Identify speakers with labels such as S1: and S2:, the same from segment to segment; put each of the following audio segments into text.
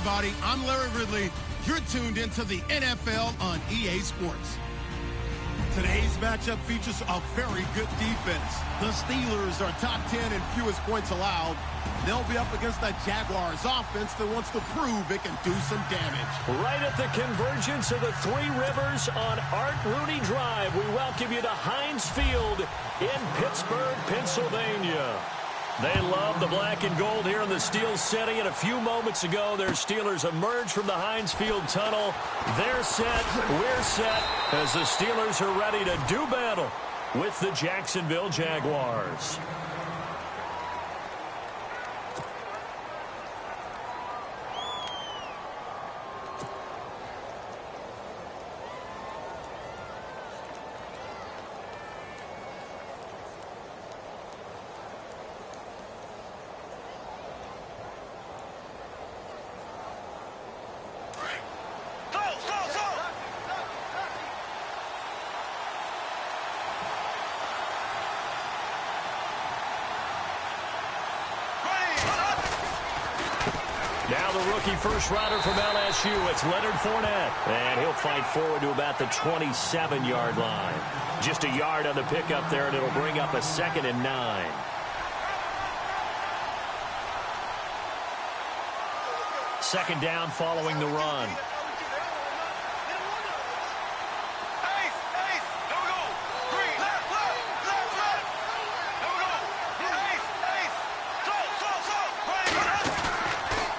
S1: everybody. I'm Larry Ridley. You're tuned into the NFL on EA Sports. Today's matchup features a very good defense. The Steelers are top 10 in fewest points allowed. They'll be up against the Jaguars offense that wants to prove it can do some damage.
S2: Right at the convergence of the Three Rivers on Art Rooney Drive, we welcome you to Heinz Field in Pittsburgh, Pennsylvania. They love the black and gold here in the Steel City, and a few moments ago, their Steelers emerged from the Heinz Field tunnel. They're set, we're set, as the Steelers are ready to do battle with the Jacksonville Jaguars. Now the rookie first rounder from LSU, it's Leonard Fournette. And he'll fight forward to about the 27-yard line. Just a yard on the pickup there, and it'll bring up a 2nd and 9. Second down following the run.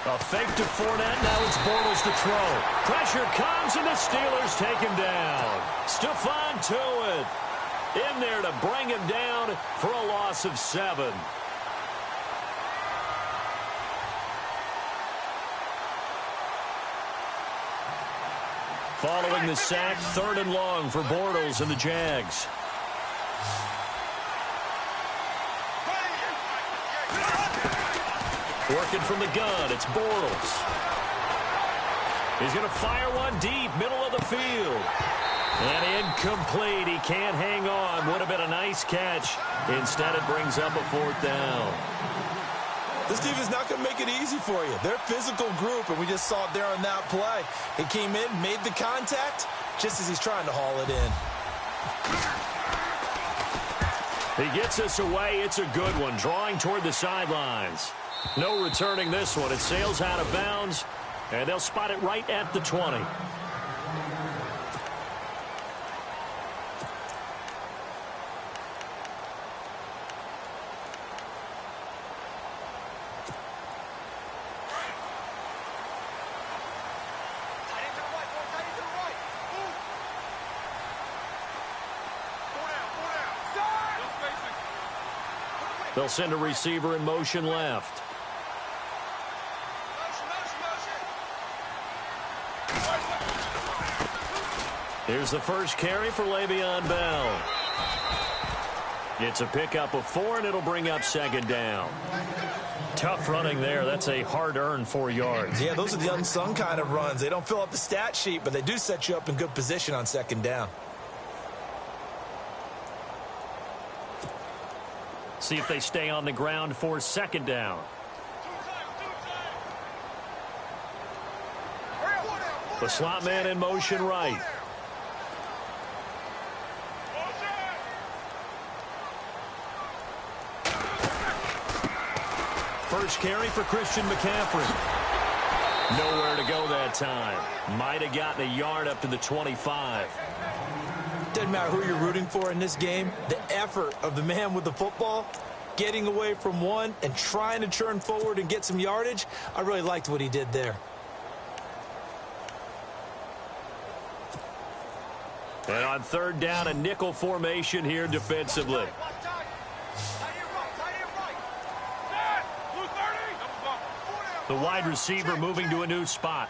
S2: A fake to Fournette, now it's Bortles to throw. Pressure comes, and the Steelers take him down. Stephon Tuitt in there to bring him down for a loss of 7. Following the sack, 3rd and long for Bortles and the Jags. Working from the gun, it's Bortles. He's going to fire one deep, middle of the field. And incomplete. He can't hang on. Would have been a nice catch. Instead, it brings up a 4th down.
S3: This defense is not going to make it easy for you. They're a physical group, and we just saw it there on that play. He came in, made the contact, just as he's trying to haul it in.
S2: He gets us away. It's a good one. Drawing toward the sidelines. No returning this one. It sails out of bounds, and they'll spot it right at the 20. They'll send a receiver in motion left. Here's the first carry for Le'Veon Bell. It's a pickup of 4, and it'll bring up 2nd down. Tough running there. That's a hard-earned 4 yards.
S3: Yeah, those are the unsung kind of runs. They don't fill up the stat sheet, but they do set you up in good position on 2nd down.
S2: See if they stay on the ground for 2nd down. The slot man in motion right. First carry for Christian McCaffrey. Nowhere to go that time. Might have gotten a yard up to the 25.
S3: Doesn't matter who you're rooting for in this game. The effort of the man with the football, getting away from one and trying to turn forward and get some yardage, I really liked what he did there.
S2: And on 3rd down, a nickel formation here defensively. The wide receiver moving to a new spot.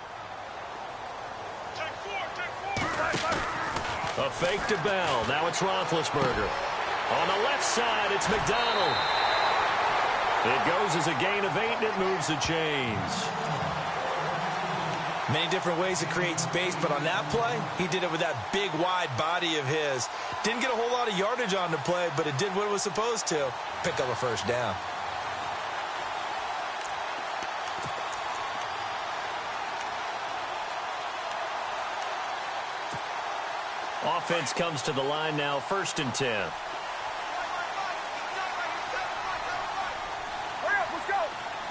S2: A fake to Bell. Now it's Roethlisberger. On the left side, it's McDonald. It goes as a gain of 8, and it moves the chains.
S3: Many different ways to create space, but on that play, he did it with that big, wide body of his. Didn't get a whole lot of yardage on the play, but it did what it was supposed to. Pick up a 1st down.
S2: Offense comes to the line now, 1st and 10.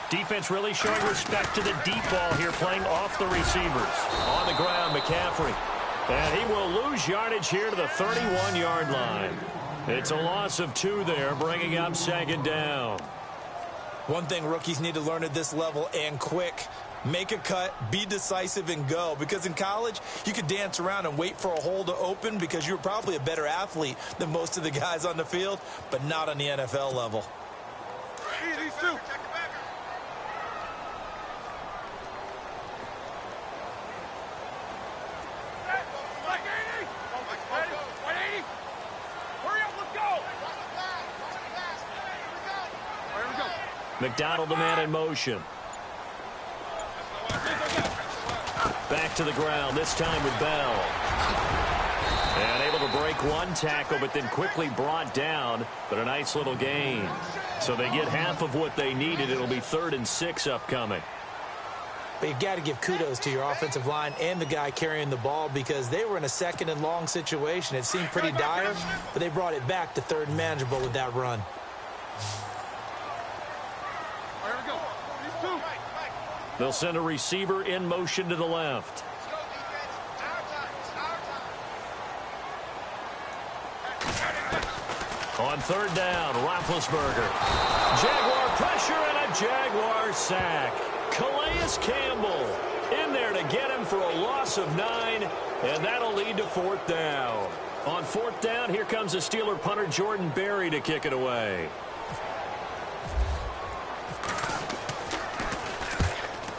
S2: Defense really showing respect to the deep ball here, playing off the receivers. On the ground, McCaffrey. And he will lose yardage here to the 31-yard line. It's a loss of 2 there, bringing up 2nd down.
S3: One thing rookies need to learn at this level, and quick: make a cut, be decisive, and go. Because in college, you could dance around and wait for a hole to open because you're probably a better athlete than most of the guys on the field, but not on the NFL level.
S4: These two.
S2: McDonald, the man in motion. Back to the ground, this time with Bell. And able to break one tackle, but then quickly brought down. But a nice little gain. So they get half of what they needed. It'll be 3rd and 6 upcoming.
S3: But you've got to give kudos to your offensive line and the guy carrying the ball, because they were in a 2nd and long situation. It seemed pretty dire, but they brought it back to 3rd and manageable with that run.
S2: They'll send a receiver in motion to the left. On 3rd down, Roethlisberger. Jaguar pressure and a Jaguar sack. Calais Campbell in there to get him for a loss of 9, and that'll lead to 4th down. On 4th down, here comes the Steeler punter Jordan Berry to kick it away.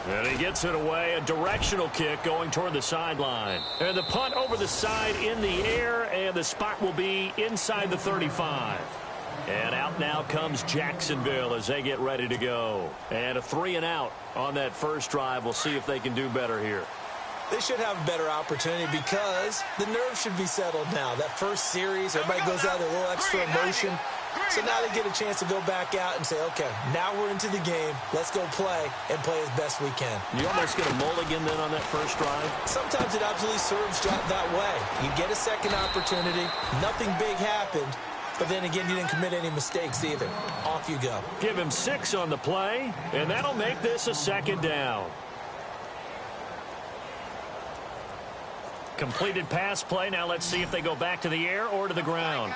S2: And he gets it away, a directional kick going toward the sideline. And the punt over the side in the air, and the spot will be inside the 35. And out now comes Jacksonville as they get ready to go. And a 3-and-out on that first drive. We'll see if they can do better here.
S3: They should have a better opportunity because the nerves should be settled now. That first series, everybody goes out with a little extra emotion. So now they get a chance to go back out and say, okay, now we're into the game. Let's go play and play as best we can.
S2: You almost get a mulligan then on that first drive?
S3: Sometimes it absolutely serves that way. You get a second opportunity. Nothing big happened. But then again, you didn't commit any mistakes either. Off you go.
S2: Give him 6 on the play, and that'll make this a 2nd down. Completed pass play. Now let's see if they go back to the air or to the ground.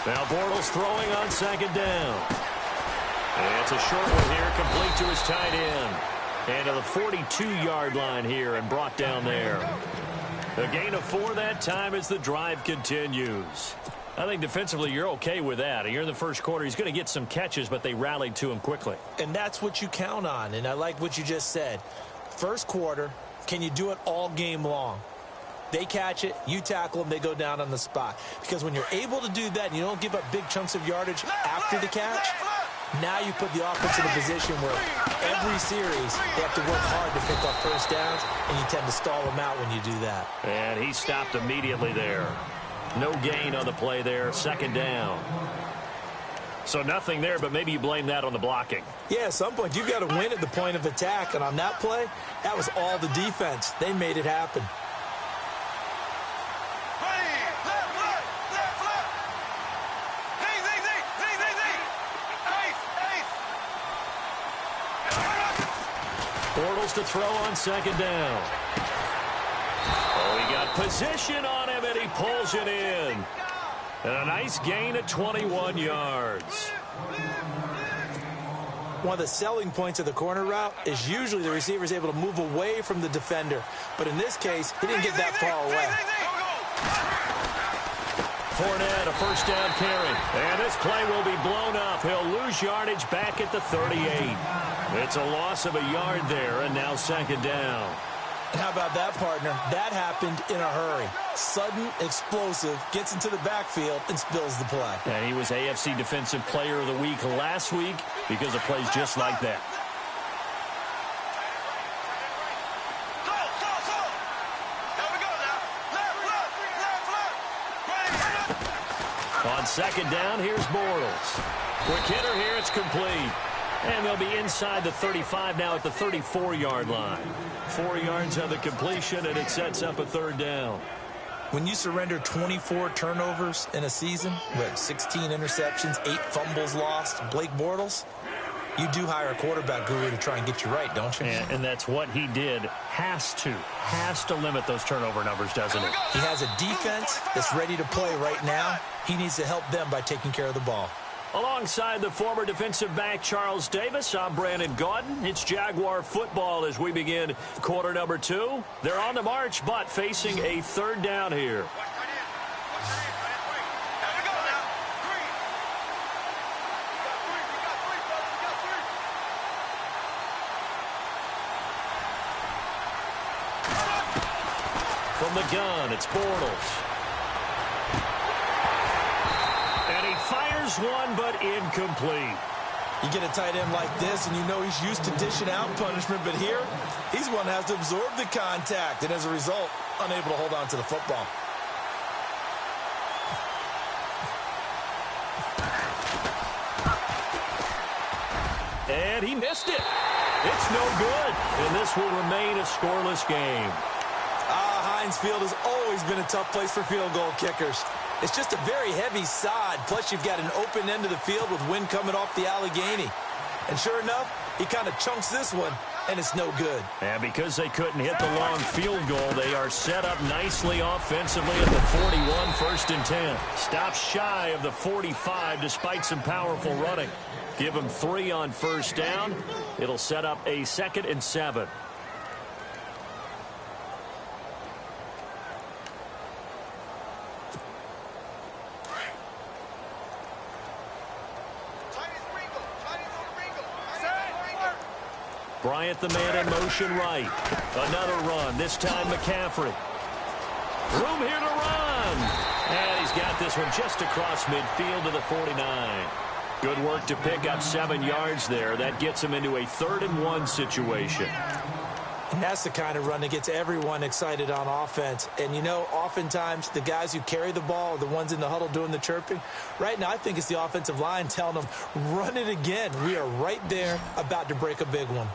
S2: Now Bortles throwing on 2nd down. And it's a short one here, complete to his tight end. And to the 42-yard line here and brought down there. A gain of 4 that time as the drive continues. I think defensively you're okay with that. You're in the first quarter. He's going to get some catches, but they rallied to him quickly.
S3: And that's what you count on, and I like what you just said. First quarter, can you do it all game long? They catch it, you tackle them, they go down on the spot. Because when you're able to do that and you don't give up big chunks of yardage after the catch, now you put the offense in a position where every series they have to work hard to pick up first downs, and you tend to stall them out when you do that.
S2: And he stopped immediately there. No gain on the play there, 2nd down. So nothing there, but maybe you blame that on the blocking.
S3: Yeah, at some point you've got to win at the point of attack, and on that play, that was all the defense. They made it happen.
S2: Bortles to throw on 2nd down. Oh, he got position on him, and he pulls it in. And a nice gain of 21 yards.
S3: One of the selling points of the corner route is usually the receiver is able to move away from the defender. But in this case, he didn't get that far away.
S2: Fournette, a first down carry. And this play will be blown up. He'll lose yardage back at the 38. It's a loss of a yard there, and now 2nd down.
S3: And how about that, partner? That happened in a hurry. Sudden, explosive, gets into the backfield, and spills the play.
S2: And he was AFC Defensive Player of the Week last week because of plays just like that. On 2nd down, here's Bortles. Quick hitter here, it's complete. And they'll be inside the 35 now at the 34-yard line. 4 yards on the completion, and it sets up a 3rd down.
S3: When you surrender 24 turnovers in a season, with 16 interceptions, 8 fumbles lost, Blake Bortles, you do hire a quarterback guru to try and get you right, don't you?
S2: And that's what he did. Has to limit those turnover numbers, doesn't he?
S3: He has a defense that's ready to play right now. He needs to help them by taking care of the ball.
S2: Alongside the former defensive back Charles Davis, I'm Brandon Gaudin. It's Jaguar football as we begin quarter number 2. They're on the march, but facing a 3rd down here. From the gun, it's Bortles. Fires one, but incomplete.
S3: You get a tight end like this, and you know he's used to dishing out punishment, but here, he's one that has to absorb the contact, and as a result, unable to hold on to the football.
S2: And he missed it. It's no good, and this will remain a scoreless game.
S3: Heinz Field has always been a tough place for field goal kickers. It's just a very heavy sod, plus you've got an open end of the field with wind coming off the Allegheny. And sure enough, he kind of chunks this one, and it's no good.
S2: And because they couldn't hit the long field goal, they are set up nicely offensively at the 41, 1st and 10. Stops shy of the 45 despite some powerful running. Give him 3 on 1st down. It'll set up a 2nd and 7. Bryant the man in motion right. Another run, this time McCaffrey. Room here to run. And he's got this one just across midfield to the 49. Good work to pick up 7 yards there. That gets him into a 3rd and 1 situation.
S3: And that's the kind of run that gets everyone excited on offense. And, you know, oftentimes the guys who carry the ball are the ones in the huddle doing the chirping. Right now, I think it's the offensive line telling them, run it again. We are right there about to break a big one.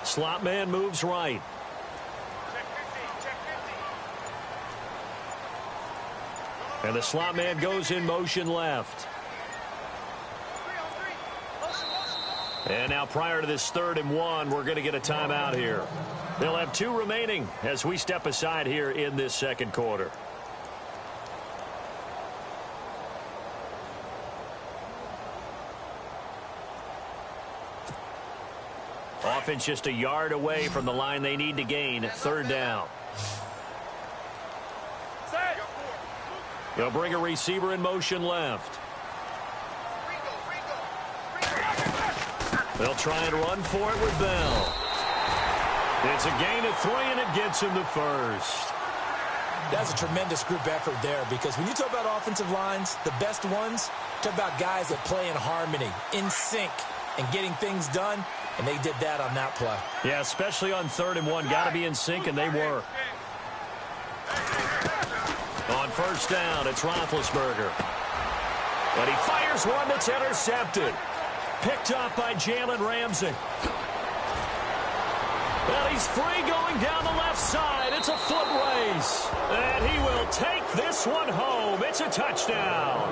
S2: Slot man moves right. And the slot man goes in motion left. And now prior to this 3rd and 1, we're going to get a timeout here. They'll have 2 remaining as we step aside here in this 2nd quarter. Offense just a yard away from the line they need to gain. 3rd down. They'll bring a receiver in motion left. They'll try and run for it with Bell. It's a gain of 3, and it gets him the 1st.
S3: That's a tremendous group effort there, because when you talk about offensive lines, the best ones, talk about guys that play in harmony, in sync, and getting things done, and they did that on that play.
S2: Yeah, especially on 3rd and 1. Got to be in sync, and they were. On 1st down, it's Roethlisberger. But he fires one that's intercepted. Picked up by Jalen Ramsey. Well, he's free going down the left side. It's a foot race. And he will take this one home. It's a touchdown.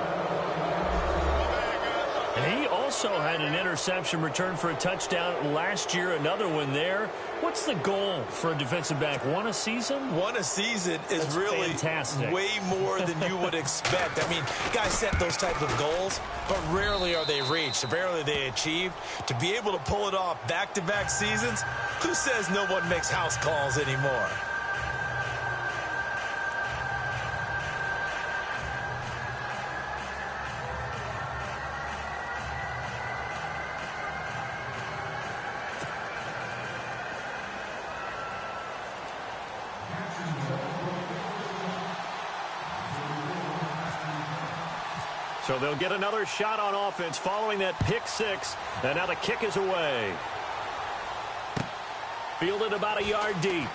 S2: And he also had an interception return for a touchdown last year. Another one there. What's the goal for a defensive back? 1 a season?
S3: 1 a season is
S2: That's
S3: really
S2: fantastic.
S3: Way more than you would expect. I mean, guys set those types of goals, but rarely are they reached. Rarely are they achieved. To be able to pull it off back-to-back seasons, who says no one makes house calls anymore?
S2: So they'll get another shot on offense following that pick 6. And now the kick is away. Fielded about a yard deep.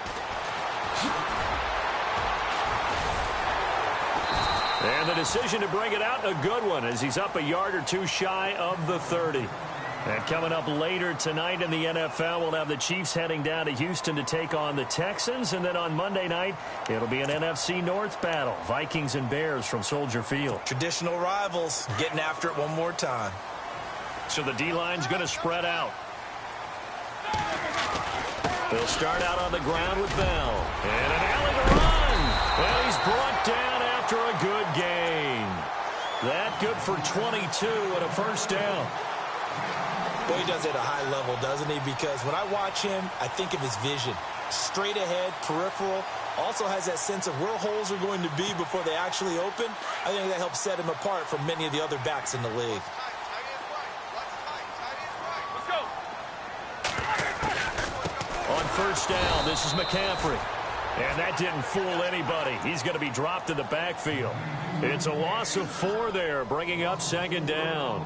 S2: And the decision to bring it out, a good one, as he's up a yard or two shy of the 30. And coming up later tonight in the NFL, we'll have the Chiefs heading down to Houston to take on the Texans. And then on Monday night, it'll be an NFC North battle. Vikings and Bears from Soldier Field.
S3: Traditional rivals getting after it one more time.
S2: So the D-line's going to spread out. They'll start out on the ground with Bell. And an alley to run. Well, he's brought down after a good gain. That good for 22 and a first down.
S3: Well, he does it at a high level, doesn't he? Because when I watch him, I think of his vision. Straight ahead, peripheral. Also has that sense of where holes are going to be before they actually open. I think that helps set him apart from many of the other backs in the league.
S2: On first down, this is McCaffrey. And that didn't fool anybody. He's going to be dropped in the backfield. It's a loss of 4 there, bringing up second down.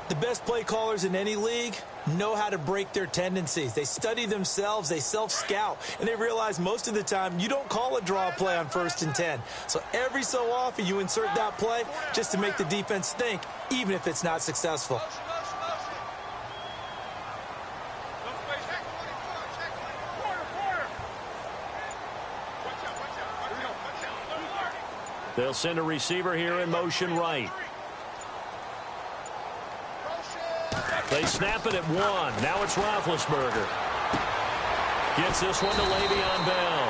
S3: The best play callers in any league know how to break their tendencies. They study themselves, they self-scout, and they realize most of the time you don't call a draw play on 1st and 10. So every so often you insert that play just to make the defense think, even if it's not successful.
S2: They'll send a receiver here in motion right. They snap it at 1. Now it's Roethlisberger. Gets this one to Le'Veon Bell.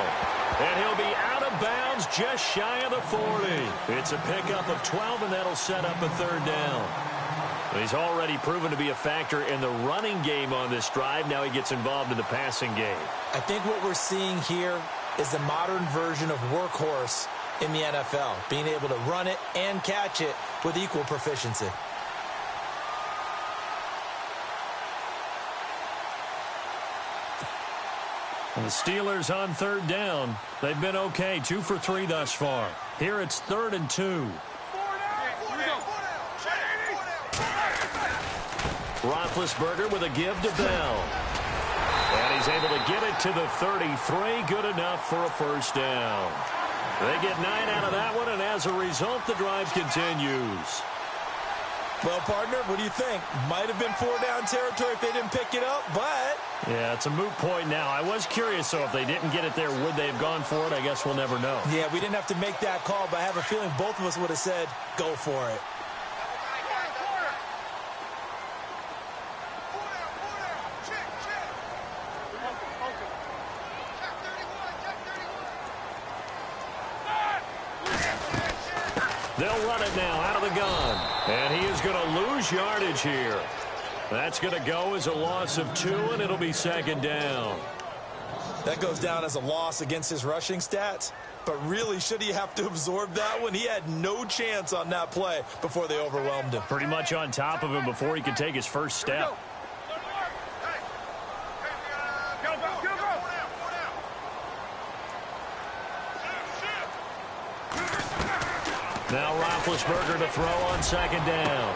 S2: And he'll be out of bounds just shy of the 40. It's a pickup of 12, and that'll set up a third down. He's already proven to be a factor in the running game on this drive. Now he gets involved in the passing game.
S3: I think what we're seeing here is the modern version of workhorse in the NFL, being able to run it and catch it with equal proficiency.
S2: And the Steelers on third down. They've been okay, 2 for 3 thus far. Here it's 3rd and 2. Roethlisberger with a give to Bell. And he's able to get it to the 33. Good enough for a first down. They get 9 out of that one, and as a result, the drive continues.
S3: Well, partner, what do you think? Might have been 4-down territory if they didn't pick it up, but...
S2: Yeah, it's a moot point now. I was curious, so if they didn't get it there, would they have gone for it? I guess we'll never know.
S3: Yeah, we didn't have to make that call, but I have a feeling both of us would have said, go for it.
S2: They'll run it now out of the gun. And he is going to lose yardage here. That's going to go as a loss of 2, and it'll be second down.
S3: That goes down as a loss against his rushing stats. But really, should he have to absorb that one? He had no chance on that play before they overwhelmed him.
S2: Pretty much on top of him before he could take his first step. Now Roethlisberger to throw on second down.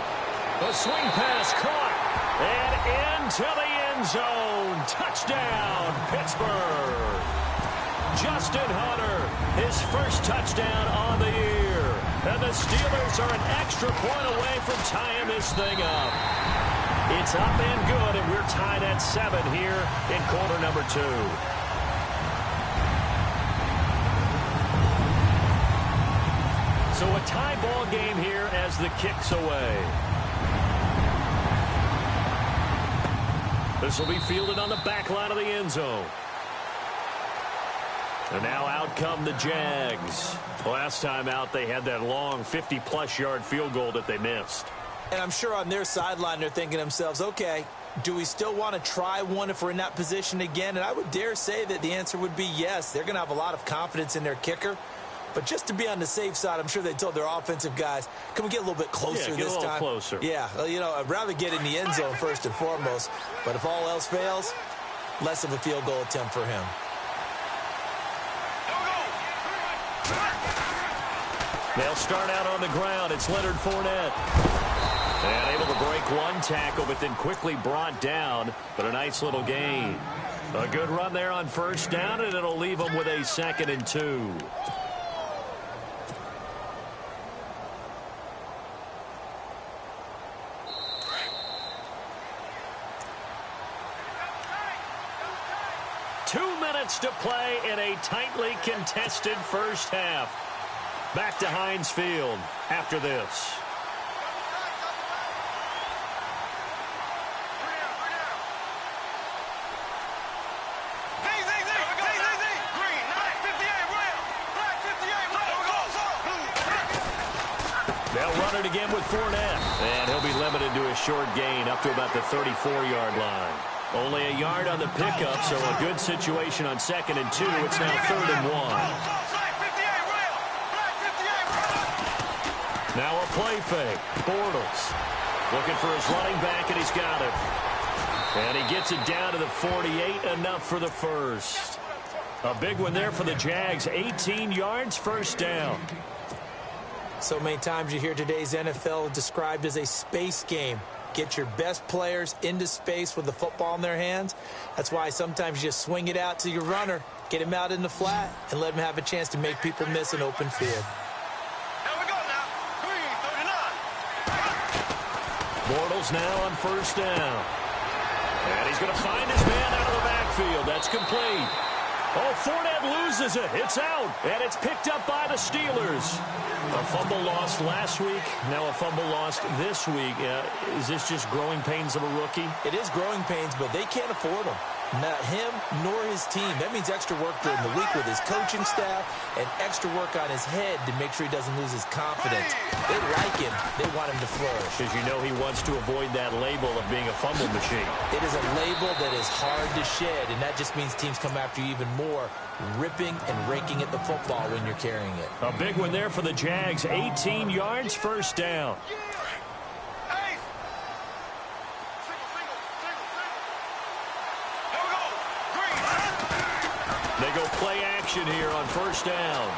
S2: The swing pass caught. And into the end zone. Touchdown, Pittsburgh. Justin Hunter, his first touchdown on the year. And the Steelers are an extra point away from tying this thing up. It's up and good, and we're tied at 7 here in quarter number 2. So a tie ball game here as the kick's away. This will be fielded on the back line of the end zone. And now out come the Jags. Last time out, they had that long 50-plus yard field goal that they missed.
S3: And I'm sure on their sideline they're thinking to themselves, okay, do we still want to try one if we're in that position again? And I would dare say that the answer would be yes. They're going to have a lot of confidence in their kicker. But just to be on the safe side, I'm sure they told their offensive guys, can we get a little bit closer this time?
S2: Yeah, get a little closer.
S3: Yeah, well, you know, I'd rather get in the end zone first and foremost. But if all else fails, less of a field goal attempt for him.
S2: They'll start out on the ground. It's Leonard Fournette. And able to break one tackle, but then quickly brought down. But a nice little gain. A good run there on first down, and it'll leave them with a 2nd and 2. to play in a tightly contested first half. Back to Heinz Field after this. They'll run it again with Fournette. And he'll be limited to a short gain up to about the 34-yard line. Only a yard on the pickup, so a good situation on 2nd and 2. It's now 3rd and 1. Now a play fake. Bortles looking for his running back, and he's got him. And he gets it down to the 48, enough for the first. A big one there for the Jags. 18 yards, first down.
S3: So many times you hear today's NFL described as a space game. Get your best players into space with the football in their hands. That's why sometimes you just swing it out to your runner, get him out in the flat, and let him have a chance to make people miss an open field.
S4: Here we go now. 39.
S2: Bortles now on first down. And he's going to find his man out of the backfield. That's complete. Oh, Fournette loses it. It's out. And it's picked up by the Steelers. A fumble lost last week. Now a fumble lost this week. Is this just growing pains of a rookie?
S3: It is growing pains, but they can't afford them. Not him nor his team. That means extra work during the week with his coaching staff and extra work on his head to make sure he doesn't lose his confidence. They like him. They want him to flourish.
S2: Because you know he wants to avoid that label of being a fumble machine.
S3: It is a label that is hard to shed, and that just means teams come after you even more, ripping and raking at the football when you're carrying it.
S2: A big one there for the Jags. 18 yards, first down. They go play action here on first down.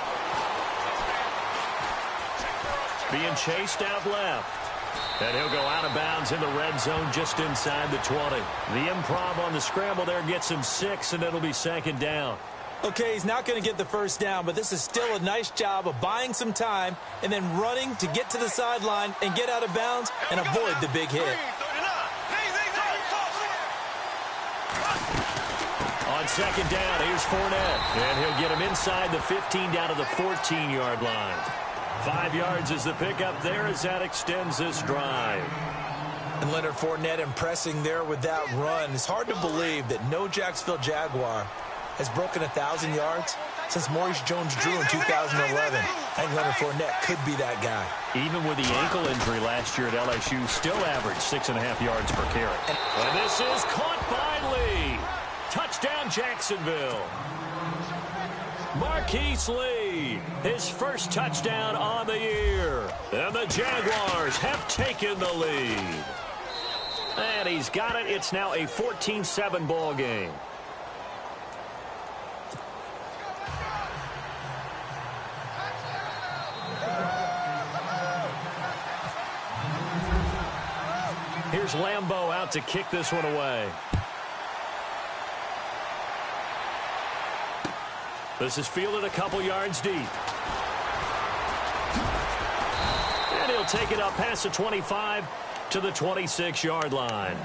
S2: Being chased out left. And he'll go out of bounds in the red zone just inside the 20. The improv on the scramble there gets him 6, and it'll be 2nd down.
S3: Okay, he's not going to get the first down, but this is still a nice job of buying some time and then running to get to the sideline and get out of bounds and avoid the big hit.
S2: On 2nd down, here's Fournette. And he'll get him inside the 15 down to the 14-yard line. 5 yards is the pickup there as that extends this drive.
S3: And Leonard Fournette impressing there with that run. It's hard to believe that no Jacksonville Jaguar has broken 1,000 yards since Maurice Jones-Drew in 2011. I think Leonard Fournette could be that guy.
S2: Even with the ankle injury last year at LSU, still averaged 6.5 yards per carry. And this is caught by Lee. Touchdown, Jacksonville. Marquise Lee, his first touchdown on the year. And the Jaguars have taken the lead. And he's got it. It's now a 14-7 ball game. Here's Lambeau out to kick this one away. This is fielded a couple yards deep. And he'll take it up past the 25 to the 26-yard line.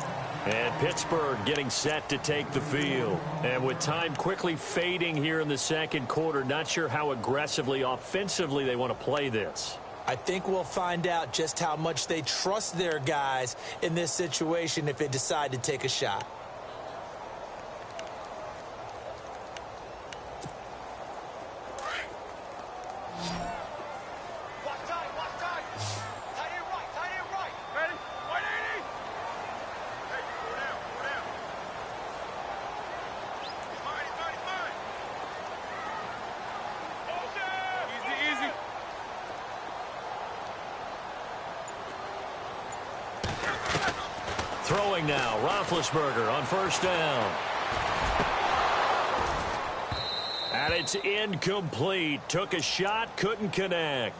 S2: And Pittsburgh getting set to take the field. And with time quickly fading here in the second quarter, not sure how aggressively, offensively they want to play this.
S3: I think we'll find out just how much they trust their guys in this situation if they decide to take a shot.
S2: Throwing now, Roethlisberger on first down. And it's incomplete. Took a shot, couldn't connect.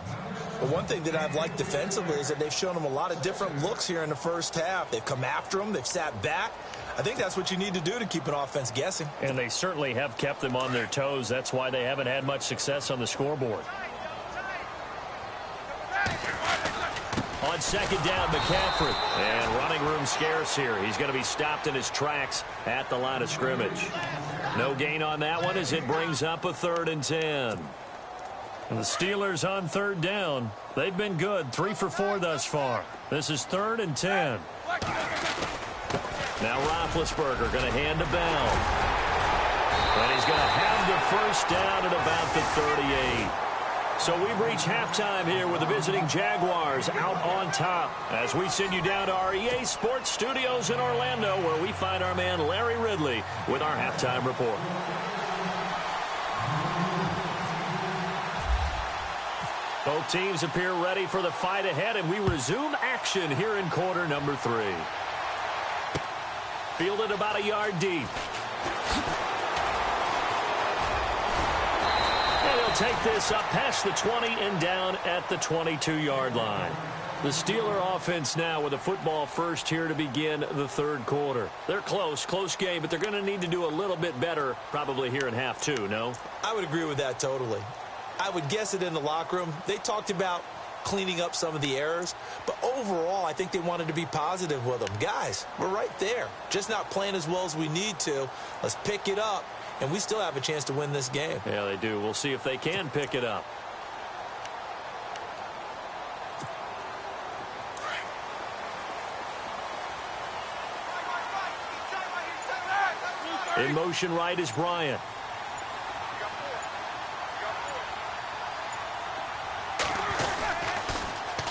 S3: Well, one thing that I've liked defensively is that they've shown them a lot of different looks here in the first half. They've come after them. They've sat back. I think that's what you need to do to keep an offense guessing.
S2: And they certainly have kept them on their toes. That's why they haven't had much success on the scoreboard. On second down, McCaffrey. And running room scarce here. He's going to be stopped in his tracks at the line of scrimmage. No gain on that one as it brings up a 3rd and 10. And the Steelers on 3rd down. They've been good, 3 for 4 thus far. This is 3rd and 10. Now Roethlisberger going to hand to Bell. And he's going to have the first down at about the 38. So we've reached halftime here with the visiting Jaguars out on top as we send you down to our EA Sports Studios in Orlando where we find our man Larry Ridley with our halftime report. Both teams appear ready for the fight ahead, and we resume action here in quarter number 3. Fielded about a yard deep. And he'll take this up past the 20 and down at the 22-yard line. The Steeler offense now with a football first here to begin the 3rd quarter. They're close game, but they're going to need to do a little bit better probably here in half 2, no?
S3: I would agree with that totally. I would guess it in the locker room. They talked about cleaning up some of the errors, but overall, I think they wanted to be positive with them. Guys, we're right there. Just not playing as well as we need to. Let's pick it up, and we still have a chance to win this game.
S2: Yeah, they do. We'll see if they can pick it up. In motion right is Bryant.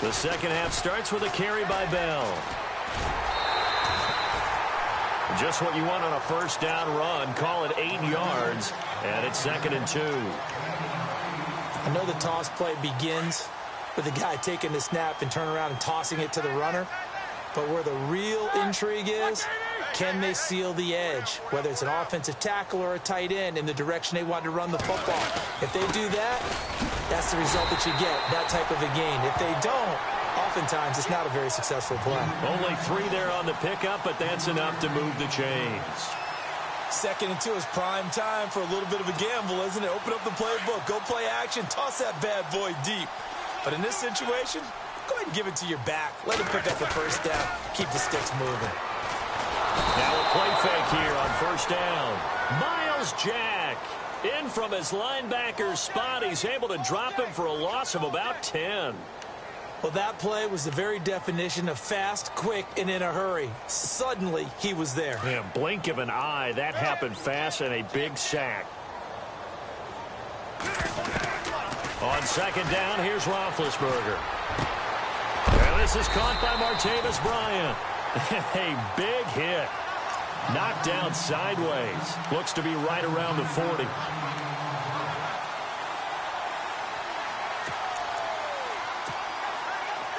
S2: The second half starts with a carry by Bell. Just what you want on a first down run. Call it 8 yards, and it's 2nd and 2.
S3: I know the toss play begins with the guy taking the snap and turning around and tossing it to the runner. But where the real intrigue is, can they seal the edge, whether it's an offensive tackle or a tight end, in the direction they want to run the football? If they do that, that's the result that you get, that type of a gain. If they don't, oftentimes it's not a very successful play.
S2: Only 3 there on the pickup, but that's enough to move the chains.
S3: 2nd and 2 is prime time for a little bit of a gamble, isn't it? Open up the playbook, go play action, toss that bad boy deep. But in this situation, go ahead and give it to your back. Let him pick up the first down. Keep the sticks moving.
S2: Now a play fake here on first down. Miles Jack in from his linebacker's spot. He's able to drop him for a loss of about 10.
S3: Well, that play was the very definition of fast, quick, and in a hurry. Suddenly, he was there.
S2: Yeah, blink of an eye. That happened fast and a big sack. On second down, here's Roethlisberger. And this is caught by Martavis Bryant. A big hit. Knocked down sideways. Looks to be right around the 40.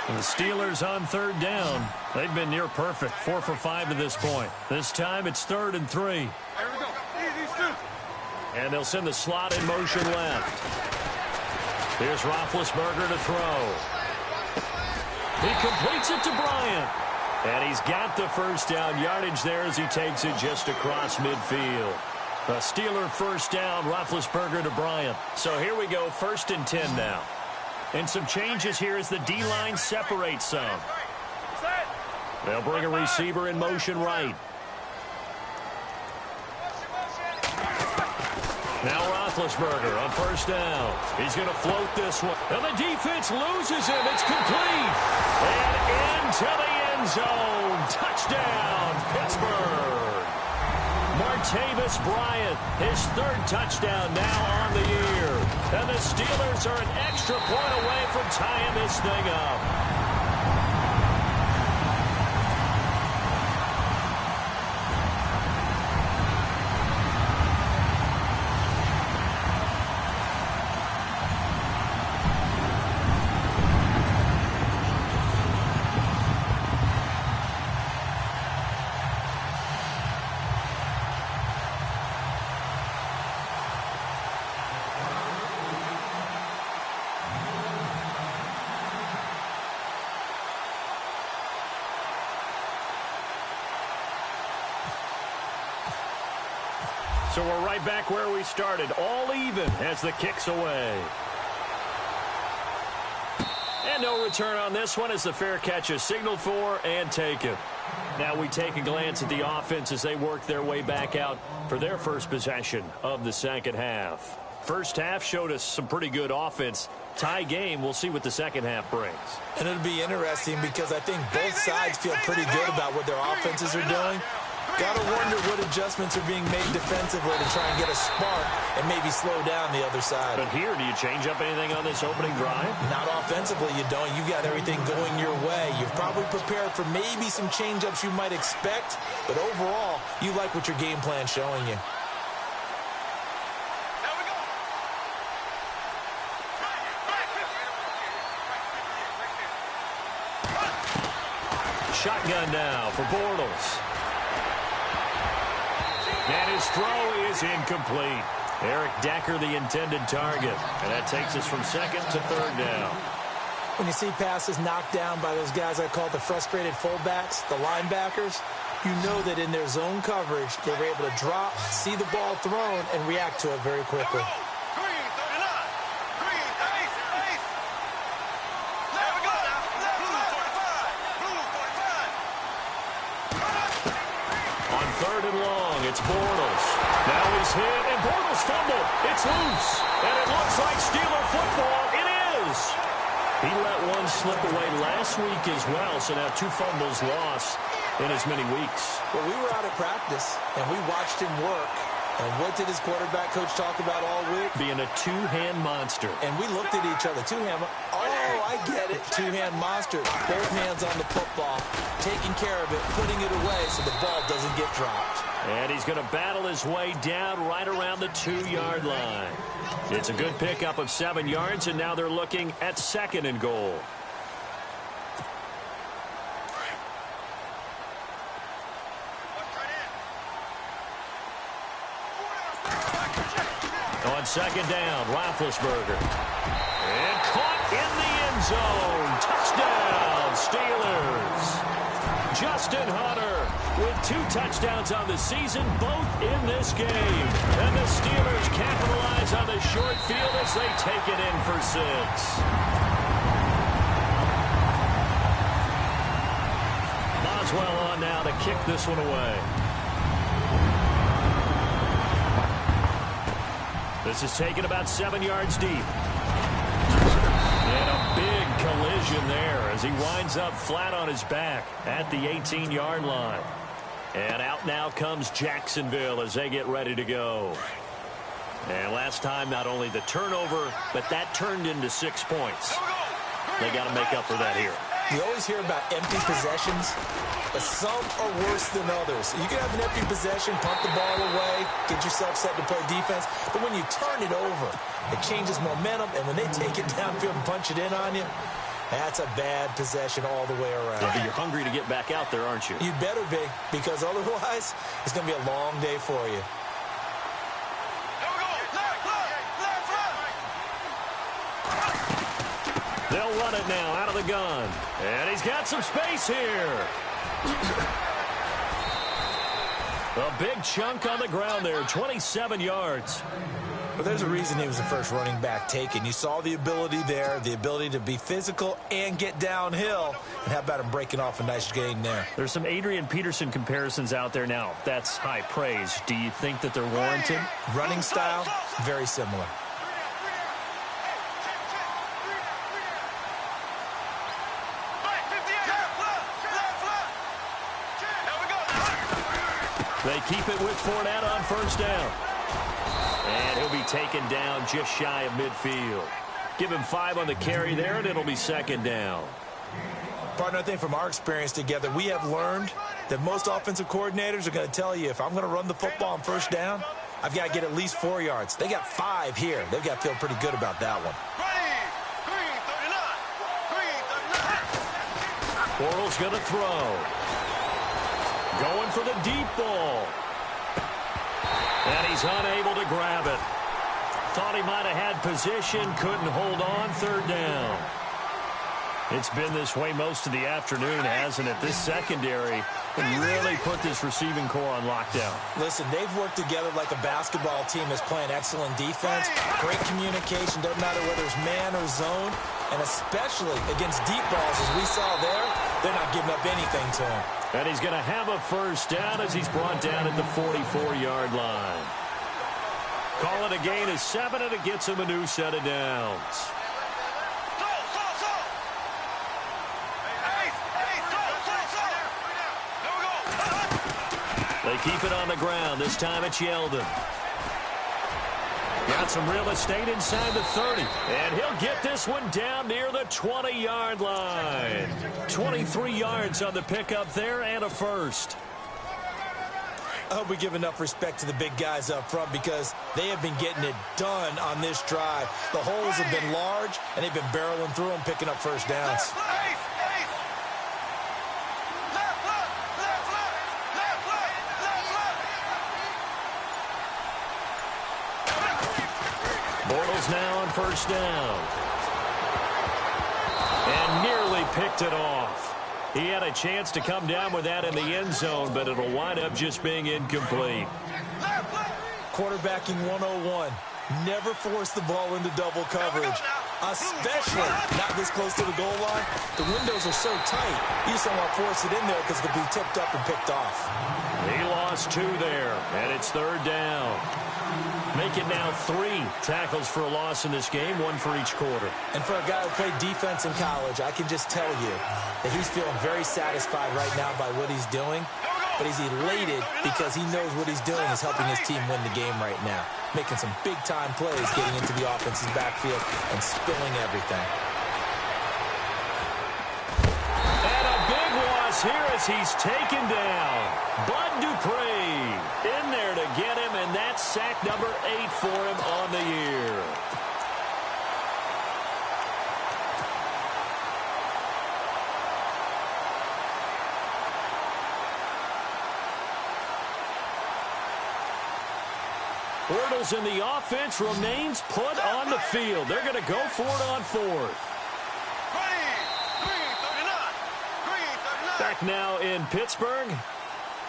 S2: And the Steelers on 3rd down. They've been near perfect. 4 for 5 to this point. This time it's 3rd and 3. And they'll send the slot in motion left. Here's Roethlisberger to throw. He completes it to Bryant. And he's got the first down yardage there as he takes it just across midfield. A Steeler first down, Roethlisberger to Bryant. So here we go, 1st and 10 now. And some changes here as the D-line separates some. They'll bring a receiver in motion right. Now Roethlisberger on first down. He's going to float this one. And the defense loses him. It's complete. And into the end zone. Touchdown, Pittsburgh. Martavis Bryant, his 3rd touchdown now on the year. And the Steelers are an extra point away from tying this thing up. So we're right back where we started, all even as the kick's away. And no return on this one as the fair catch is signaled for and taken. Now we take a glance at the offense as they work their way back out for their first possession of the second half. First half showed us some pretty good offense. Tie game, we'll see what the second half brings.
S3: And it'll be interesting because I think both sides feel pretty good about what their offenses are doing. Gotta wonder what adjustments are being made defensively to try and get a spark and maybe slow down the other side.
S2: But here, do you change up anything on this opening drive?
S3: Not offensively, you don't. You got everything going your way. You've probably prepared for maybe some change-ups you might expect, but overall, you like what your game plan's showing you.
S2: Shotgun now for Bortles. And his throw is incomplete. Eric Decker, the intended target. And that takes us from second to third down.
S3: When you see passes knocked down by those guys I call the frustrated fullbacks, the linebackers, you know that in their zone coverage, they were able to drop, see the ball thrown, and react to it very quickly.
S2: Third and long, it's Bortles. Now he's hit, and Bortles fumbled. It's loose, and it looks like Steeler football. It is. He let one slip away last week as well, so now 2 fumbles lost in as many weeks.
S3: Well, we were out at practice, and we watched him work. And what did his quarterback coach talk about all week?
S2: Being a two-hand monster.
S3: And we looked at each other. Two-hand. Oh, I get it. Two-hand monster. Both hands on the football, taking care of it, putting it away so the ball doesn't get dropped.
S2: And he's going to battle his way down right around the 2-yard line. It's a good pickup of 7 yards, and now they're looking at second and goal. On second down, Roethlisberger. And caught in the end zone. Touchdown, Steelers. Justin Hunter with 2 touchdowns on the season, both in this game. And the Steelers capitalize on the short field as they take it in for 6. Boswell on now to kick this one away. This is taken about 7 yards deep. And a big collision there as he winds up flat on his back at the 18-yard line. And out now comes Jacksonville as they get ready to go. And last time, not only the turnover, but that turned into 6 points. They got to make up for that here.
S3: You always hear about empty possessions, but some are worse than others. You can have an empty possession, punt the ball away, get yourself set to play defense, but when you turn it over, it changes momentum, and when they take it downfield and punch it in on you, that's a bad possession all the way around.
S2: Yeah, but you're hungry to get back out there, aren't you?
S3: You better be, because otherwise, it's going to be a long day for you.
S2: They'll run it now out of the gun. And he's got some space here. A big chunk on the ground there, 27 yards.
S3: Well, there's a reason he was the first running back taken. You saw the ability there, the ability to be physical and get downhill. And how about him breaking off a nice gain there?
S2: There's some Adrian Peterson comparisons out there now. That's high praise. Do you think that they're warranted?
S3: Running style, very similar.
S2: They keep it with Fournette on first down. And he'll be taken down just shy of midfield. Give him 5 on the carry there, and it'll be second down.
S3: Partner, I think from our experience together, we have learned that most offensive coordinators are going to tell you, if I'm going to run the football on first down, I've got to get at least 4 yards. They got 5 here. They've got to feel pretty good about that one.
S2: Bortles going to throw. Going for the deep ball. And he's unable to grab it. Thought he might have had position, couldn't hold on, third down. It's been this way most of the afternoon, hasn't it? This secondary can really put this receiving core on lockdown.
S3: Listen, they've worked together like a basketball team that's playing excellent defense. Great communication, doesn't matter whether it's man or zone. And especially against deep balls, as we saw there, They're not giving up anything to him.
S2: And he's going to have a first down as he's brought down at the 44-yard line. Call it a gain of 7, and it gets him a new set of downs. They keep it on the ground. This time it's Yeldon. Got some real estate inside the 30. And he'll get this one down near the 20-yard line. 23 yards on the pickup there and a first.
S3: I hope we give enough respect to the big guys up front because they have been getting it done on this drive. The holes have been large, and they've been barreling through them, picking up first downs. Bortles now on first down. And nearly picked it off. He had a chance to come down with that in the end zone, but it'll wind up just being incomplete. Quarterbacking 101. Never force the ball into double coverage, especially not this close to the goal line. The windows are so tight, you just don't want to force it in there because it could be tipped up and picked off. He lost 2 there, and it's third down. Make it now 3 tackles for a loss in this game, 1 for each quarter. And for a guy who played defense in college, I can just tell you that he's feeling very satisfied right now by what he's doing. But he's elated because he knows what he's doing is helping his team win the game right now. Making some big-time plays, getting into the offense's backfield and spilling everything. And a big loss here as he's taken down. Bud Dupree in there to get him, and that's sack number 8 for him on the year. Bortles in the offense remains put on the field. They're going to go for it on 4th. Back now in Pittsburgh.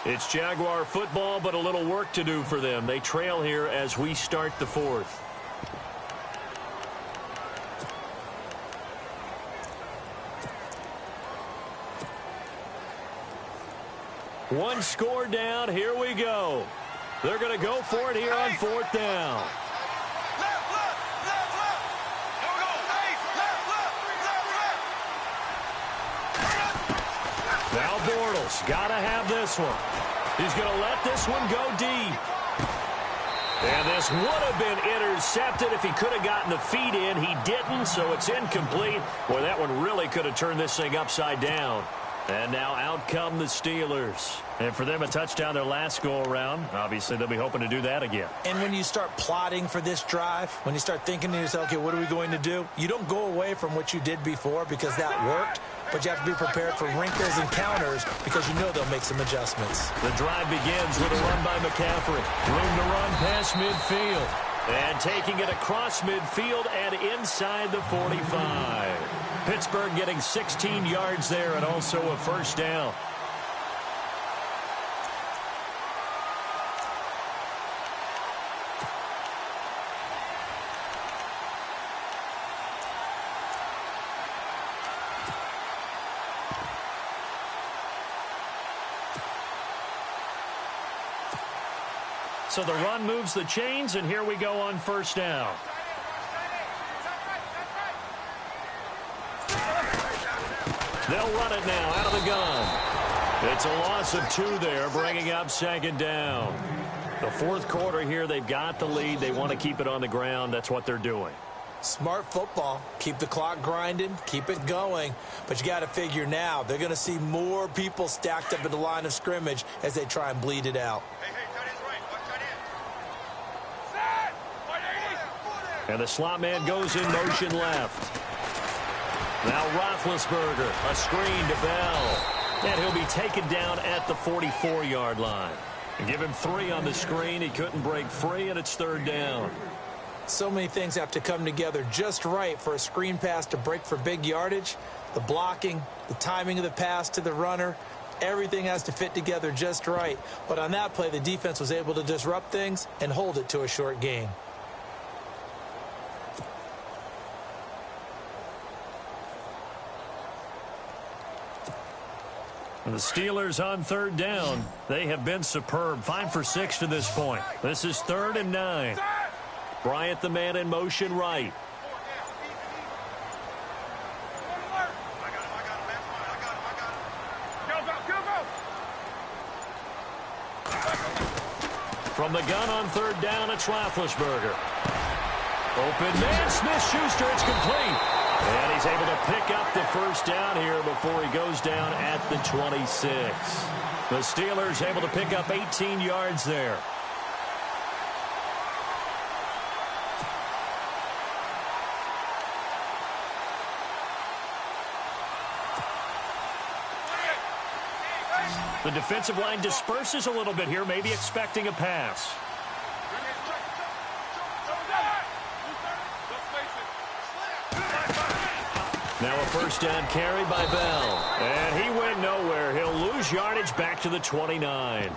S3: It's Jaguar football, but a little work to do for them. They trail here as we start the 4th. One score down. Here we go. They're going to go for it here on 4th down. Now Bortles got to have this one. He's going to let this one go deep. And this would have been intercepted if he could have gotten the feet in. He didn't, so it's incomplete. Boy, that one really could have turned this thing upside down. And now out come the Steelers. And for them, a touchdown their last go-around. Obviously, they'll be hoping to do that again. And when you start plotting for this drive, when you start thinking to yourself, okay, what are we going to do? You don't go away from what you did before because that worked. But you have to be prepared for wrinkles and counters because you know they'll make some adjustments. The drive begins with a run by McCaffrey. Room to run past midfield. And taking it across midfield and inside the 45. Pittsburgh getting 16 yards there and also a first down. So the run moves the chains, and here we go on first down. They'll run it now out of the gun. It's a loss of 2 there, bringing up second down. The 4th quarter here, they've got the lead. They want to keep it on the ground. That's what they're doing. Smart football. Keep the clock grinding. Keep it going. But you got to figure now, they're going to see more people stacked up at the line of scrimmage as they try and bleed it out. And the slot man goes in motion left. Now Roethlisberger, a screen to Bell. And he'll be taken down at the 44-yard line. Give him 3 on the screen. He couldn't break free, and it's third down. So many things have to come together just right for a screen pass to break for big yardage. The blocking, the timing of the pass to the runner, everything has to fit together just right. But on that play, the defense was able to disrupt things and hold it to a short gain.
S2: And the Steelers on third down. They have been superb. 5 for 6 to this point. This is 3rd and 9. Bryant, the man in motion right. From the gun on third down, it's Roethlisberger. Open man, Smith-Schuster, it's complete. And he's able to pick up the first down here before he goes down at the 26. The Steelers able to pick up 18 yards there. The defensive line disperses a little bit here, maybe expecting a pass. Now a first down carry by Bell. And he went nowhere. He'll lose yardage back to the 29.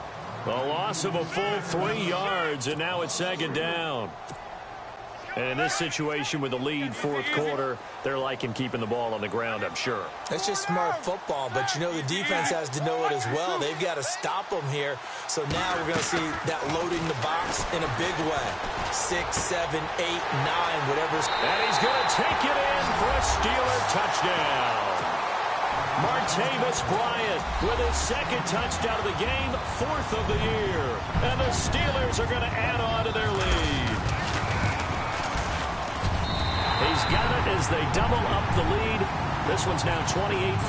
S2: A loss of a full 3 yards, and now it's 2nd down. And in this situation with the lead, fourth quarter, they're liking keeping the ball on the ground, I'm sure.
S3: That's just smart football, but you know the defense has to know it as well. They've got to stop them here. So now we're going to see that loading the box in a big way. 6, 7, 8, 9, whatever's.
S2: And he's going to take it in for a Steeler touchdown. Martavis Bryant with his 2nd touchdown of the game, 4th of the year. And the Steelers are going to add on to their lead. He's got it as they double up the lead. This one's now 28-14.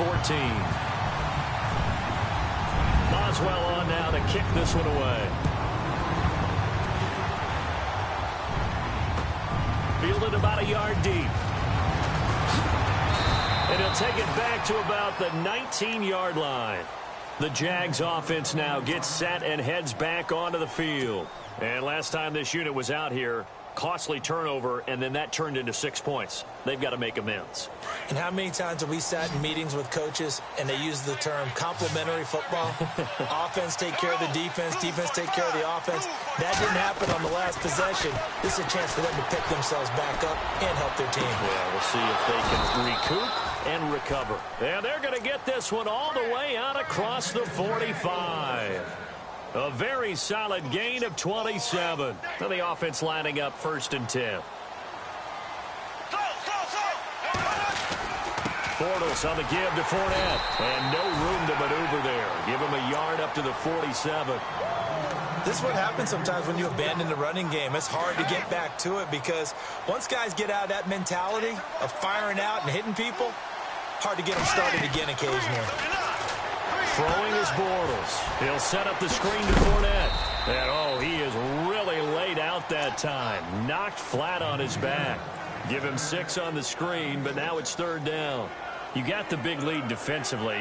S2: Boswell on now to kick this one away. Fielded about a yard deep. And he'll take it back to about the 19-yard line. The Jags offense now gets set and heads back onto the field. And last time this unit was out here, costly turnover, and then that turned into 6 points. They've got to make amends.
S3: And how many times have we sat in meetings with coaches and they use the term complementary football? Offense take care of the defense, defense take care of the offense. That didn't happen on the last possession. This is a chance for them to pick themselves back up and help their team.
S2: Yeah, we'll see if they can recoup and recover. And they're going to get this one all the way out across the 45. A very solid gain of 27. And the offense lining up 1st and 10. Bortles on the give to Fournette. And no room to maneuver there. Give him a yard up to the 47.
S3: This is what happens sometimes when you abandon the running game. It's hard to get back to it because once guys get out of that mentality of firing out and hitting people, hard to get them started again occasionally.
S2: Throwing is Bortles. He'll set up the screen to Fournette. And, oh, he is really laid out that time. Knocked flat on his back. Give him 6 on the screen, but now it's 3rd down. You got the big lead defensively.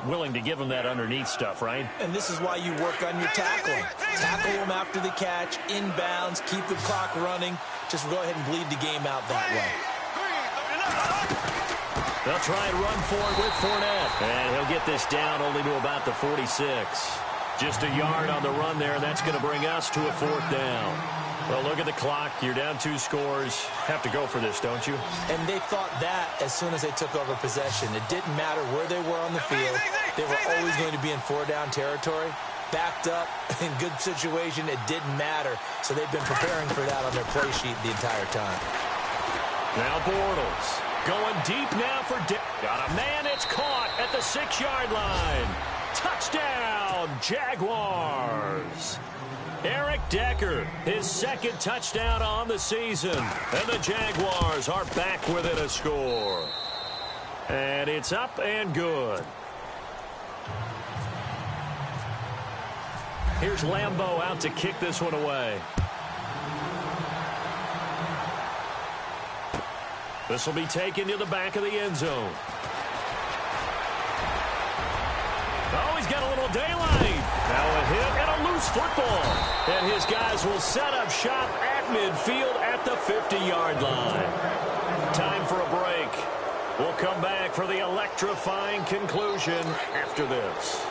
S2: Willing to give him that underneath stuff, right? And
S3: this is why you work on your tackling. Tackle them after the catch, inbounds, keep the clock running. Just go ahead and bleed the game out that way.
S2: They'll try and run for it with Fournette. And he'll get this down only to about the 46. Just a yard on the run there, and that's going to bring us to a 4th down. Well, look at the clock. You're down 2 scores. Have to go for this, don't you?
S3: And they thought that as soon as they took over possession. It didn't matter where they were on the field. They were always going to be in 4-down territory. Backed up, in good situation, it didn't matter. So they've been preparing for that on their play sheet the entire time.
S2: Now Bortles going deep now for Dick. Got a man, it's caught at the 6-yard line. Touchdown, Jaguars. Eric Decker, his 2nd touchdown on the season. And the Jaguars are back within a score. And it's up and good. Here's Lambeau out to kick this one away. This will be taken to the back of the end zone. Oh, he's got a little daylight. Now a hit and a loose football. And his guys will set up shop at midfield at the 50-yard line. Time for a break. We'll come back for the electrifying conclusion after this.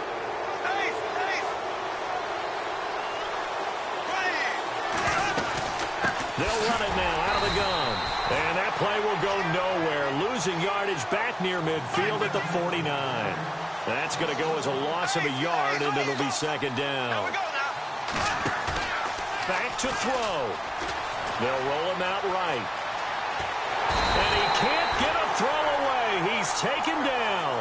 S2: They'll run it now out of the gun. And that play will go nowhere. Losing yardage back near midfield at the 49. That's going to go as a loss of a yard, and it'll be second down. Back to throw. They'll roll him out right. And he can't get a throw away. He's taken down.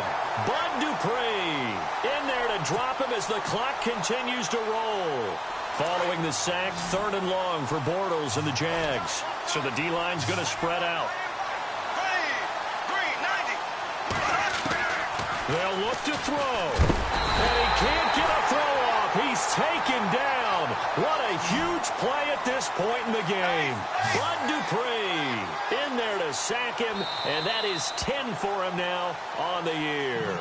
S2: Bud Dupree in there to drop him as the clock continues to roll. Following the sack, 3rd and long for Bortles and the Jags. So the D-line's going to spread out. They'll look to throw. And he can't get a throw off. He's taken down. What a huge play at this point in the game. Bud Dupree in there to sack him, and that is 10 for him now on the year.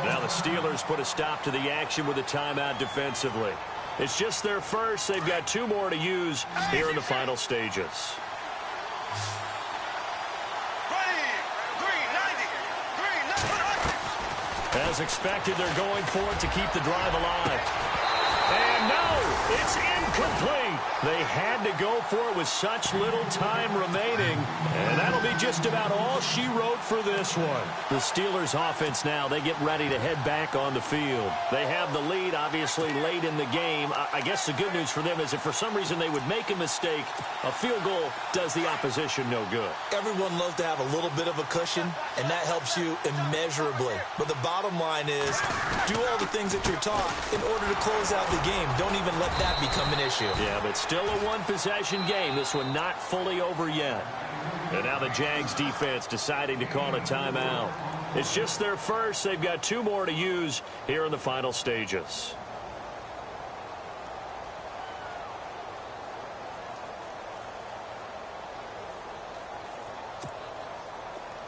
S2: Now the Steelers put a stop to the action with a timeout defensively. It's just their first. They've got 2 more to use here in the final stages. As expected, they're going for it to keep the drive alive. And no, it's incomplete. They had to go for it with such little time remaining. And that'll be just about all she wrote for this one. The Steelers offense now, they get ready to head back on the field. They have the lead, obviously, late in the game. I guess the good news for them is if for some reason they would make a mistake, a field goal does the opposition no good.
S3: Everyone loves to have a little bit of a cushion, and that helps you immeasurably. But the bottom line is, do all the things that you're taught in order to close out the game. Don't even let that become an issue.
S2: Yeah, but still a one-possession game. This one not fully over yet. And now the Jags defense deciding to call a timeout. It's just their first. They've got 2 more to use here in the final stages.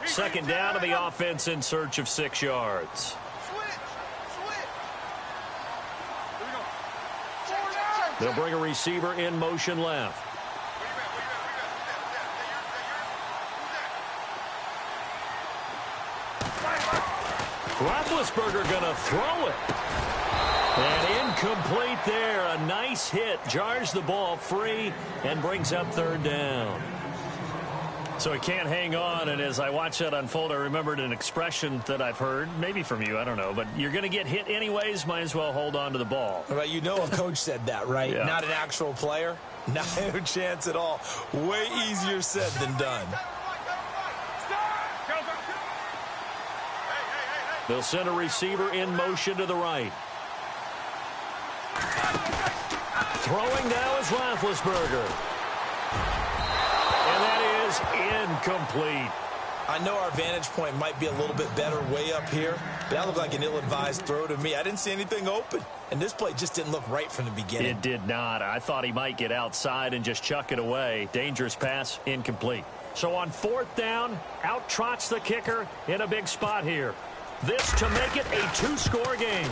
S2: Second down to the offense in search of 6 yards. They'll bring a receiver in motion left. Roethlisberger going to throw it. And incomplete there. A nice hit. Jars the ball free and brings up 3rd down. So he can't hang on, and as I watch that unfold, I remembered an expression that I've heard, maybe from you, I don't know, but you're going to get hit anyways, might as well hold on to the ball.
S3: Right, you know a coach said that, right?
S2: Yeah.
S3: Not an actual player. Not a chance at all. Way easier said than done.
S2: They'll send a receiver in motion to the right. Throwing now is Roethlisberger. And that is incomplete.
S3: I know our vantage point might be a little bit better way up here, but that looked like an ill-advised throw to me. I didn't see anything open, and this play just didn't look right from the beginning.
S2: It did not. I thought he might get outside and just chuck it away. Dangerous pass, incomplete. So on 4th down, out trots the kicker in a big spot here. This to make it a 2-score game.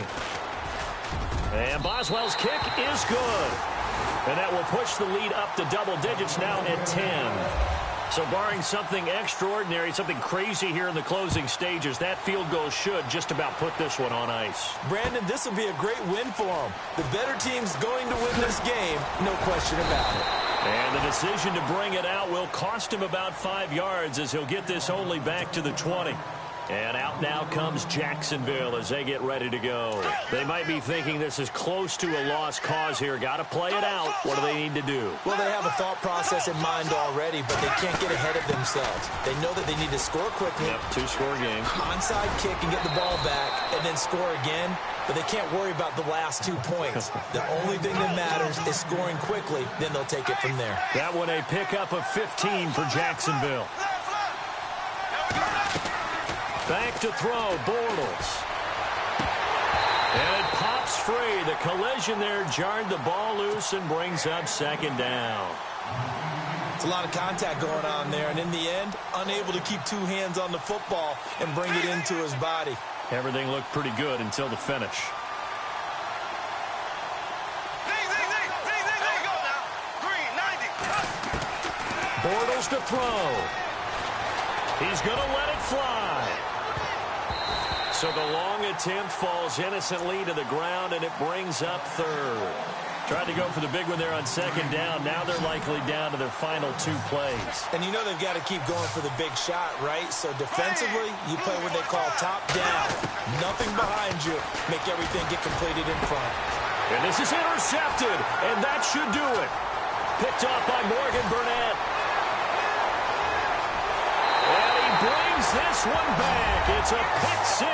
S2: And Boswell's kick is good. And that will push the lead up to double digits now at 10. So barring something extraordinary, something crazy here in the closing stages, that field goal should just about put this one on ice.
S3: Brandon, this will be a great win for them. The better team's going to win this game, no question about it.
S2: And the decision to bring it out will cost him about 5 yards as he'll get this only back to the 20. And out now comes Jacksonville as they get ready to go. They might be thinking this is close to a lost cause here. Got to play it out. What do they need to do?
S3: Well, they have a thought process in mind already, but they can't get ahead of themselves. They know that they need to score quickly.
S2: Yep, 2-score game.
S3: Onside kick and get the ball back and then score again. But they can't worry about the last 2 points. The only thing that matters is scoring quickly. Then they'll take it from there.
S2: That one a pickup of 15 for Jacksonville. Back to throw, Bortles. And it pops free. The collision there jarred the ball loose and brings up 2nd down.
S3: It's a lot of contact going on there, and in the end, unable to keep 2 hands on the football and bring it into his body.
S2: Everything looked pretty good until the finish. Bortles to throw. He's going to let it fly. So the long attempt falls innocently to the ground, and it brings up 3rd. Tried to go for the big one there on second down. Now they're likely down to their final 2 plays.
S3: And you know they've got to keep going for the big shot, right? So defensively, you play what they call top down. Nothing behind you. Make everything get completed in front.
S2: And this is intercepted, and that should do it. Picked off by Morgan Burnett. And he brings this one back. It's a pick 6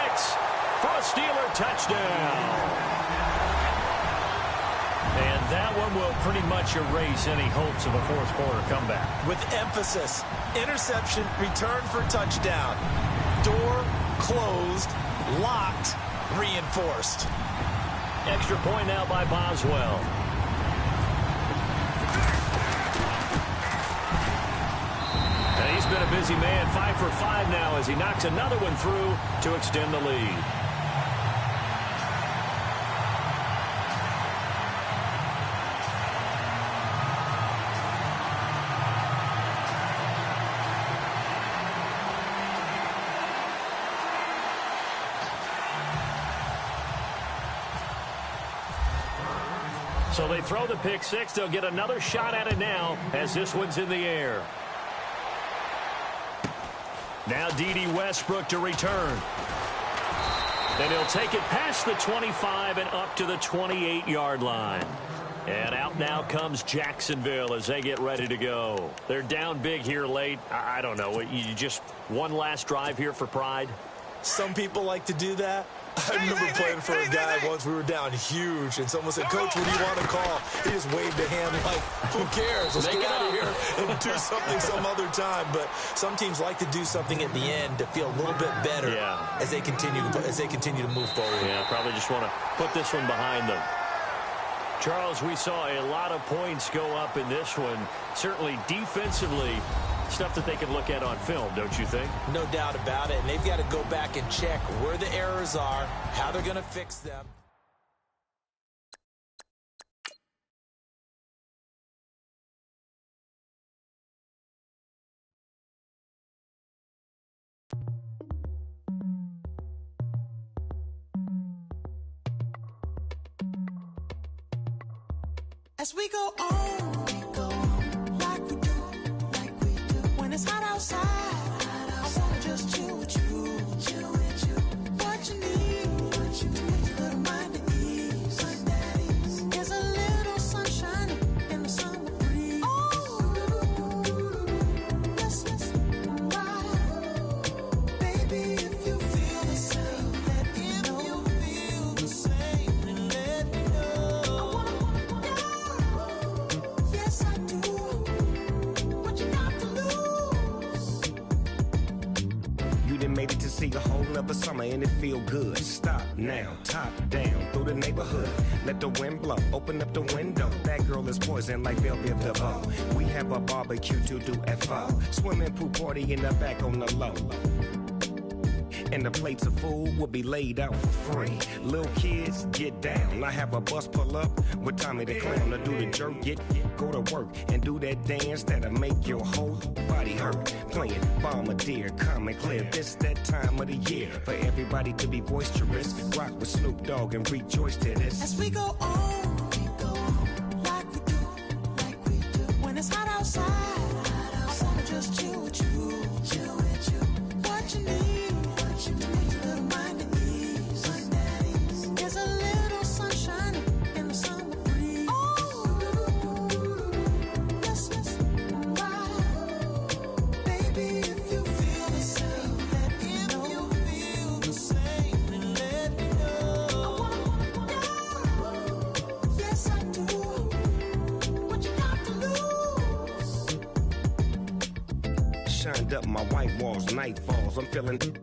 S2: for a Steeler touchdown. And that one will pretty much erase any hopes of a fourth-quarter comeback.
S3: With emphasis, interception, return for touchdown. Door closed, locked, reinforced.
S2: Extra point now by Boswell. And he's been a busy man, 5 for 5 now as he knocks another one through to extend the lead. So they throw the pick 6. They'll get another shot at it now as this one's in the air. Now D.D. Westbrook to return. And he'll take it past the 25 and up to the 28-yard line. And out now comes Jacksonville as they get ready to go. They're down big here late. I don't know. You just one last drive here for pride?
S3: Some people like to do that. I remember playing for a guy once. We were down huge, and someone said, "Coach, what do you want to call?" He just waved a hand like, "Who cares? Let's get out of here and do something some other time." But some teams like to do something at the end to feel a little bit better as they continue to move forward.
S2: Yeah, probably just want to put this one behind them. Charles, we saw a lot of points go up in this one. Certainly defensively, stuff that they can look at on film, don't you think?
S3: No doubt about it. And they've got to go back and check where the errors are, how they're going to fix them.
S5: As we go on, like we do, when it's hot outside, I wanna just chill with you. What you need, a little mind at ease. There's a little sunshine in the summer breeze. Oh, listen, right, baby, if you feel the same, let me know. Feel the same, and let me know. Yes, I do. What you got to lose?
S6: You done made it to see a whole nother summer and it feel good. Stop now, top down through the neighborhood. Let the wind blow, open up the window. That girl is poison like Belleville DeVoe. We have a barbecue to do FO. Swimming pool party in the back on the low. And the plates of food will be laid out for free. Little kids, get down. I have a bus pull up with Tommy the Clown to do the jerk, go to work and do that dance that'll make your whole body hurt. Playing Bombardier, Common Clear. This that time of the year for everybody to be boisterous. Rock with Snoop Dogg and rejoice to this.
S5: As we go on, like we do, when it's hot outside, I wanna just chill with you. What you need, a little mind at ease. There's a little sunshine in the summer breeze. Oh, listen, right, baby, if you feel the same, let me know. Feel the same, and let me know. Yes, I do. What you got to lose?
S6: Shined up my white walls, night falls. I'm feeling good.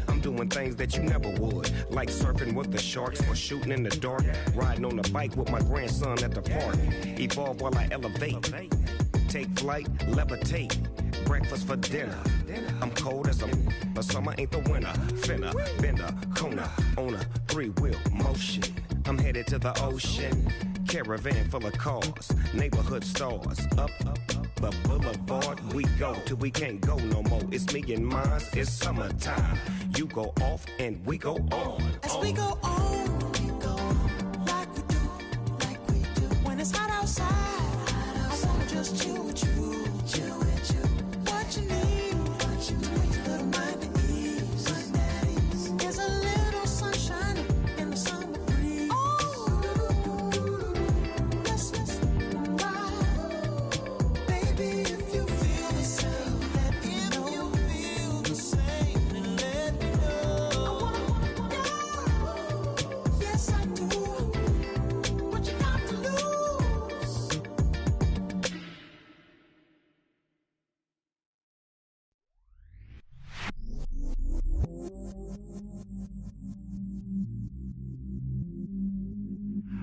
S6: I'm doing things that you never would, like surfing with the sharks or shooting in the dark. Riding on a bike with my grandson at the park. Evolve while I elevate. Take flight, levitate. Breakfast for dinner. I'm cold as but summer ain't the winter. Finna, bender, Kona, on a 3-wheel motion. I'm headed to the ocean. Caravan full of cars, neighborhood stars. Up the boulevard we go till we can't go no more. It's me and mine, it's summertime. You go off and we go on.
S5: As we go on, like we do, when it's just chill with you. What you need, little mind at ease. There's a little sunshine in the summer breeze. Let's ride. Baby, if you feel the same, let me know. I wanna yes I do. What you got to lose?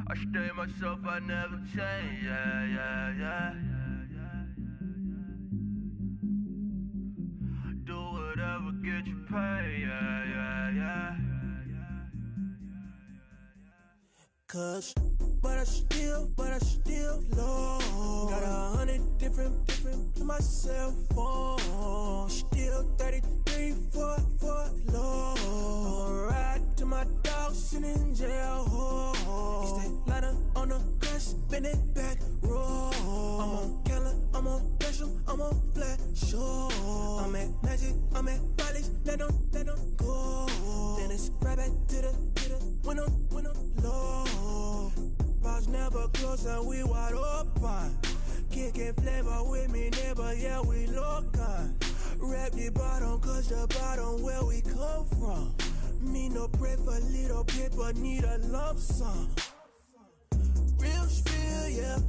S4: I stay myself, I never change, yeah. Do whatever, get you paid, yeah.
S5: Cause, but I still low. Got 100 different to my cell phone. Still 33 for low. I'ma ride to my dog sitting in jail. It's that ladder on the grass, spin it back, roll. I'm on Keller, I'm on Gresham, I'm on Flat Shore. I'm at Magic, I'm at Bally's, let them go. Then it's right back to the when I'm low. Bars never close and we wide open. Kicking flavor with me, neighbor, yeah, we local. Rap the bottom, cause the bottom where we come from. Me no pray for little paper, need a lump sum. Real spill, yeah,